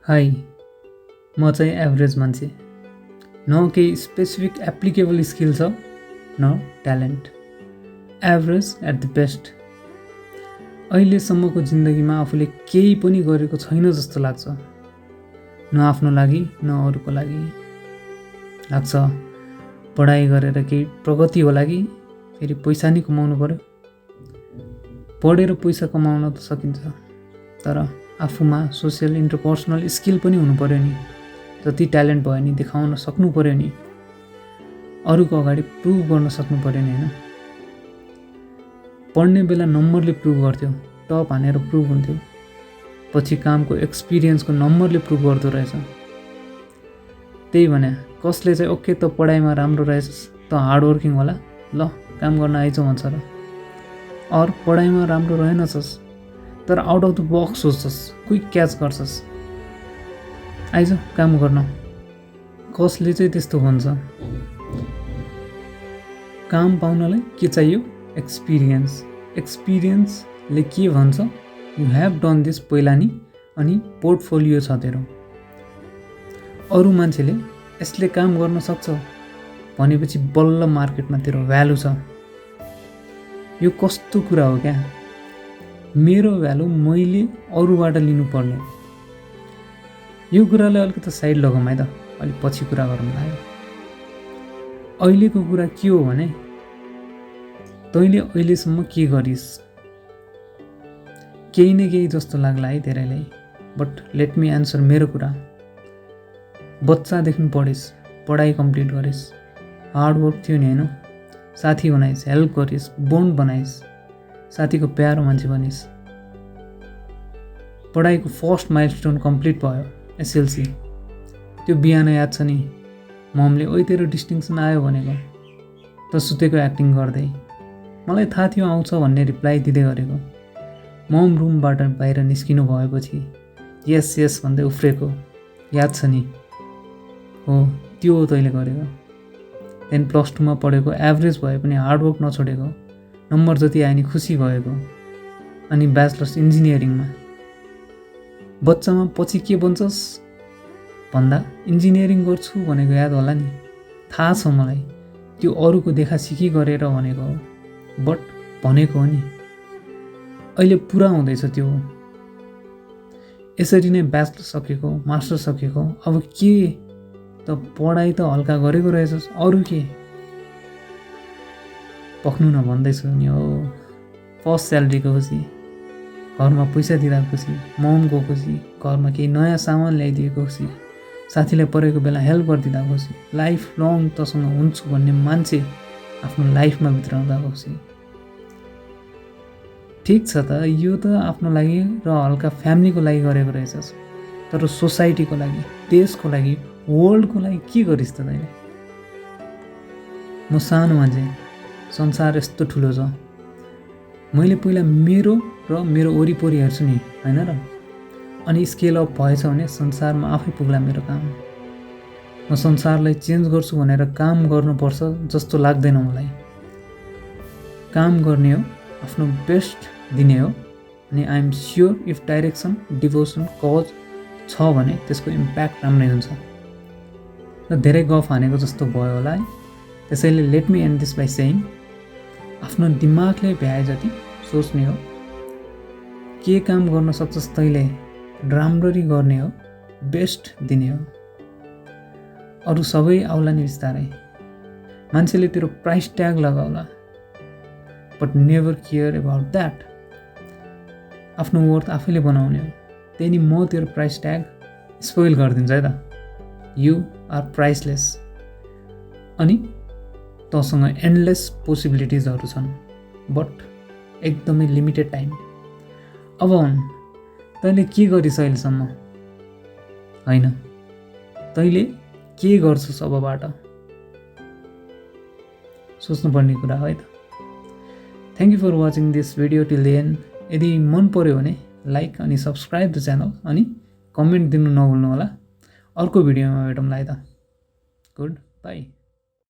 high म चाहिँ average मान्छे न केही स्पेसिफिक एप्लिकेबल स्किल छ न talent average at the best अहिलेसम्मको जिन्दगीमा आफूले केही पनि गरेको छैन जस्तो लाग्छ न आफ्नो लागि न अरूको लागि लाग्छ पढाइ गरेर केही प्रगति होला कि फेरि पैसा नि कमाउनु पर्यो पढेर पैसा कमाउन त सकिन्छ तर आफूमा सोसियल इन्टरपर्सनल स्किल पनि हुनु पर्यो नि जति ट्यालेन्ट भयो नि देखाउन सक्नु पर्यो नि अरूको अगाडि प्रुभ गर्न सक्नु पर्यो नि हैन पढ्ने बेला नम्बरले प्रुभ गर्थ्यो टप हानेर प्रुभ हुन्थ्यो पछि कामको एक्सपिरियन्सको नम्बरले प्रुभ गर्दो रहेछ त्यही भने कसले चाहिँ ओके त पढाइमा राम्रो रहेछस् त हार्डवर्किङ होला ल काम गर्न आइज भन्छ र अर पढाइमा राम्रो रहेनछस् तर आउट अफ द बक्स सोच्छस् क्विक क्याच गर्छस् आइज काम गर्न कसले चाहिँ त्यस्तो भन्छ काम पाउनलाई के चाहियो एक्सपिरियन्सले के भन्छ यु हेभ डन दिस पहिला नि अनि पोर्टफोलियो छ तेरो अरू मान्छेले यसले काम गर्न सक्छ भनेपछि बल्ल मार्केटमा तेरो भ्यालु छ यो कस्तो कुरा हो क्या मेरो भ्यालु मैले अरूबाट लिनुपर्ने यो कुरालाई अलिकति साइड लगाउँ है त अलि पछि कुरा गरौँ लाग्यो अहिलेको कुरा के हो भने तैँले अहिलेसम्म के गरिस् केही न केही जस्तो लाग्ला है धेरैलाई बट लेट मी एन्सर मेरो कुरा बच्चादेखि पढिस् पढाइ कम्प्लिट गरिस् हार्डवर्क थियो नि होइन साथी बनाइस् हेल्प गरिस् बोन्ड बनाइस् साथीको प्यारो मान्छे बनिस् पढाइको फर्स्ट माइलस्टोन कम्प्लिट भयो एसएलसी त्यो बिहान याद छ नि ममले ओइ तेरो डिस्टिङसन आयो भनेको त सुतेको एक्टिङ गर्दै मलाई थाहा थियो आउँछ भन्ने रिप्लाई दिँदै गरेको मम रुमबाट बाहिर निस्किनु भएपछि यस यस भन्दै उफ्रेको याद छ नि हो त्यो हो तैँले गरेको देन प्लस 2 मा पढेको एभरेज भए पनि हार्डवर्क नछोडेको नम्बर जति आयो नि खुसी भएको अनि ब्याचलर्स इन्जिनियरिङमा बच्चामा पछि के बन्छस् भन्दा इन्जिनियरिङ गर्छु भनेको याद होला नि थाहा छ मलाई त्यो अरूको देखासिखी गरेर भनेको हो बट भनेको हो नि अहिले पुरा हुँदैछ त्यो यसरी नै ब्याचलर सकेको मास्टर सकेको अब के त पढाइ त हल्का गरेको रहेछस् अरू के पक्नु न भन्दैछु नि हो फर्स्ट स्यालेरीको खुसी घरमा पैसा दिँदा खुसी ममको खुसी घरमा केही नयाँ सामान ल्याइदिएको खुसी साथीलाई परेको बेला हेल्प गरिदिँदा खुसी लाइफ लङ तसँग हुन्छु भन्ने मान्छे आफ्नो लाइफमा भित्राउँदा खुसी ठिक छ त यो त आफ्नो लागि र हल्का फ्यामिलीको लागि गरेको रहेछस् तर सोसाइटीको लागि देशको लागि वर्ल्डको लागि के गरिस् त तैँले म सानो मान्छे संसार यस्तो ठुलो छ मैले पहिला मेरो र मेरो वरिपरि हेर्छु नि हैन र अनि स्केल अप भएछ भने संसारमा आफै पुग्ला मेरो काम म संसारलाई चेन्ज गर्छु भनेर काम गर्नुपर्छ जस्तो लाग्दैन मलाई काम गर्ने हो आफ्नो बेस्ट दिने हो अनि I am sure if direction devotion cause छ भने त्यसको इम्प्याक्ट राम्रै हुन्छ र धेरै गफ हानेको जस्तो भयो होला है त्यसैले let me and this by saying आफ्नो दिमागले भ्याए जति सोच्ने हो के काम गर्न सक्छस् तैँले राम्ररी गर्ने हो बेस्ट दिने हो अरू सबै आउला नि बिस्तारै मान्छेले तेरो प्राइस ट्याग लगाउला but never care about that आफ्नो वर्थ आफैले बनाउने हो त्यही नि म तेरो प्राइस ट्याग स्पोइल गरिदिन्छु है त यु आर प्राइसलेस अनि तँसँग एन्डलेस पोसिबिलिटिजहरू छन् बट एकदमै लिमिटेड टाइम अब हुन् तैँले के गरिस् अहिलेसम्म होइन तैँले के गर्छस् अबबाट सोच्नुपर्ने कुरा हो है त thank you for watching this video till the end यदि मन पर्यो भने लाइक अनि सब्सक्राइब द च्यानल अनि कमेन्ट दिनु नभुल्नु होला अर्को भिडियोमा भेटौँला है त गुड बाई